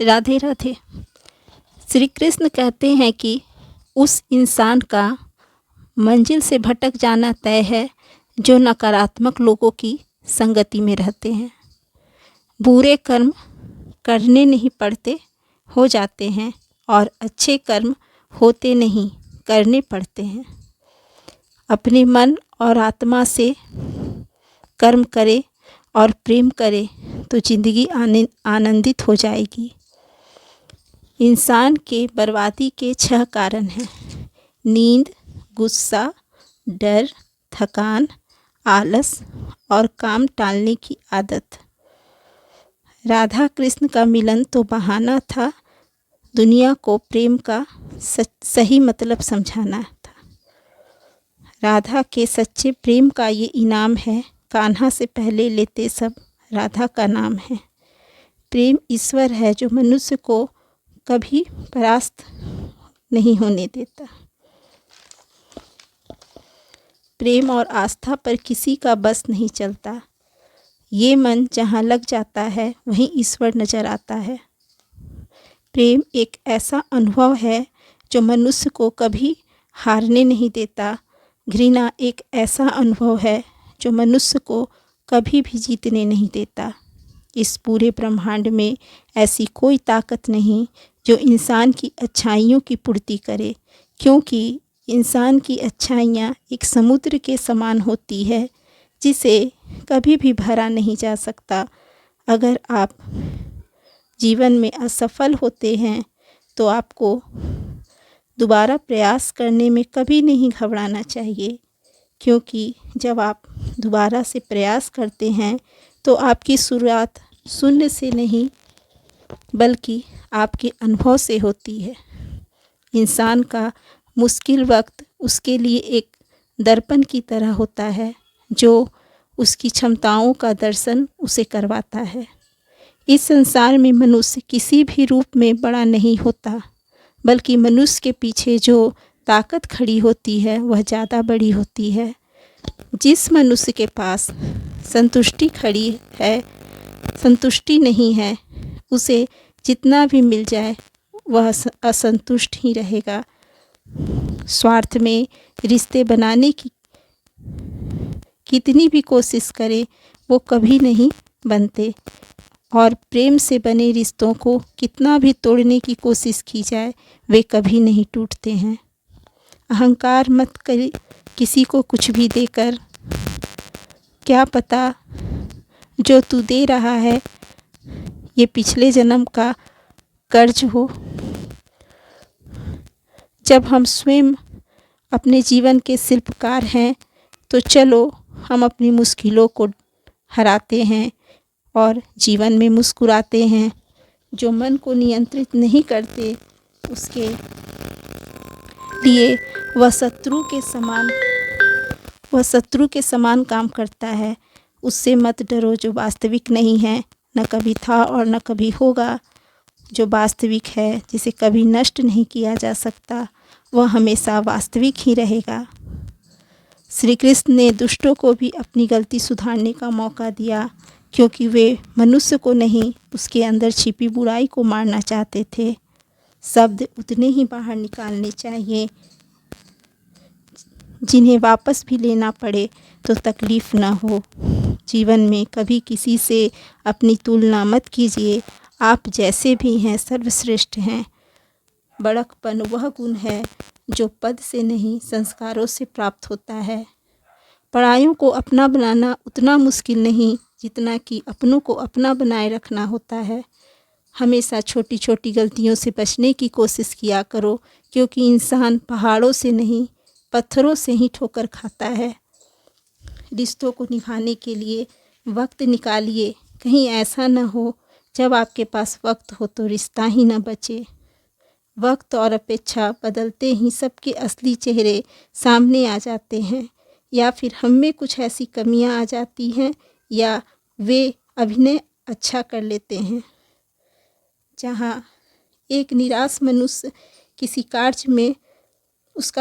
राधे राधे। श्री कृष्ण कहते हैं कि उस इंसान का मंजिल से भटक जाना तय है जो नकारात्मक लोगों की संगति में रहते हैं। बुरे कर्म करने नहीं पड़ते, हो जाते हैं, और अच्छे कर्म होते नहीं, करने पड़ते हैं। अपने मन और आत्मा से कर्म करे और प्रेम करे तो जिंदगी आनंदित हो जाएगी। इंसान के बर्बादी के 6 कारण हैं: नींद, गुस्सा, डर, थकान, आलस और काम टालने की आदत। राधा कृष्ण का मिलन तो बहाना था, दुनिया को प्रेम का सही मतलब समझाना था। राधा के सच्चे प्रेम का ये इनाम है, कान्हा से पहले लेते सब राधा का नाम है। प्रेम ईश्वर है जो मनुष्य को कभी परास्त नहीं होने देता। प्रेम और आस्था पर किसी का बस नहीं चलता। ये मन जहाँ लग जाता है वहीं ईश्वर नजर आता है। प्रेम एक ऐसा अनुभव है जो मनुष्य को कभी हारने नहीं देता। घृणा एक ऐसा अनुभव है जो मनुष्य को कभी भी जीतने नहीं देता। इस पूरे ब्रह्मांड में ऐसी कोई ताकत नहीं जो इंसान की अच्छाइयों की पूर्ति करे, क्योंकि इंसान की अच्छाइयाँ एक समुद्र के समान होती है जिसे कभी भी भरा नहीं जा सकता। अगर आप जीवन में असफल होते हैं तो आपको दोबारा प्रयास करने में कभी नहीं घबराना चाहिए, क्योंकि जब आप दोबारा से प्रयास करते हैं तो आपकी शुरुआत शून्य से नहीं बल्कि आपके अनुभव से होती है। इंसान का मुश्किल वक्त उसके लिए एक दर्पण की तरह होता है जो उसकी क्षमताओं का दर्शन उसे करवाता है। इस संसार में मनुष्य किसी भी रूप में बड़ा नहीं होता, बल्कि मनुष्य के पीछे जो ताकत खड़ी होती है वह ज़्यादा बड़ी होती है। जिस मनुष्य के पास संतुष्टि खड़ी है, संतुष्टि नहीं है, उसे जितना भी मिल जाए वह असंतुष्ट ही रहेगा। स्वार्थ में रिश्ते बनाने की कितनी भी कोशिश करे वो कभी नहीं बनते, और प्रेम से बने रिश्तों को कितना भी तोड़ने की कोशिश की जाए वे कभी नहीं टूटते हैं। अहंकार मत कर किसी को कुछ भी देकर, क्या पता जो तू दे रहा है ये पिछले जन्म का कर्ज हो। जब हम स्वयं अपने जीवन के शिल्पकार हैं तो चलो हम अपनी मुश्किलों को हराते हैं और जीवन में मुस्कुराते हैं। जो मन को नियंत्रित नहीं करते उसके लिए वह शत्रु के समान काम करता है। उससे मत डरो जो वास्तविक नहीं है, न कभी था और न कभी होगा। जो वास्तविक है, जिसे कभी नष्ट नहीं किया जा सकता, वह हमेशा वास्तविक ही रहेगा। श्री कृष्ण ने दुष्टों को भी अपनी गलती सुधारने का मौका दिया, क्योंकि वे मनुष्य को नहीं उसके अंदर छिपी बुराई को मारना चाहते थे। शब्द उतने ही बाहर निकालने चाहिए जिन्हें वापस भी लेना पड़े तो तकलीफ़ न हो। जीवन में कभी किसी से अपनी तुलना मत कीजिए। आप जैसे भी हैं सर्वश्रेष्ठ हैं। बड़कपन वह गुण है जो पद से नहीं संस्कारों से प्राप्त होता है। परायों को अपना बनाना उतना मुश्किल नहीं जितना कि अपनों को अपना बनाए रखना होता है। हमेशा छोटी छोटी गलतियों से बचने की कोशिश किया करो, क्योंकि इंसान पहाड़ों से नहीं पत्थरों से ही ठोकर खाता है। रिश्तों को निभाने के लिए वक्त निकालिए। कहीं ऐसा न हो जब आपके पास वक्त हो तो रिश्ता ही न बचे। वक्त और अपेक्षा बदलते ही सबके असली चेहरे सामने आ जाते हैं, या फिर हम में कुछ ऐसी कमियां आ जाती हैं, या वे अभिनय अच्छा कर लेते हैं। जहाँ एक निराश मनुष्य किसी कार्य में उसका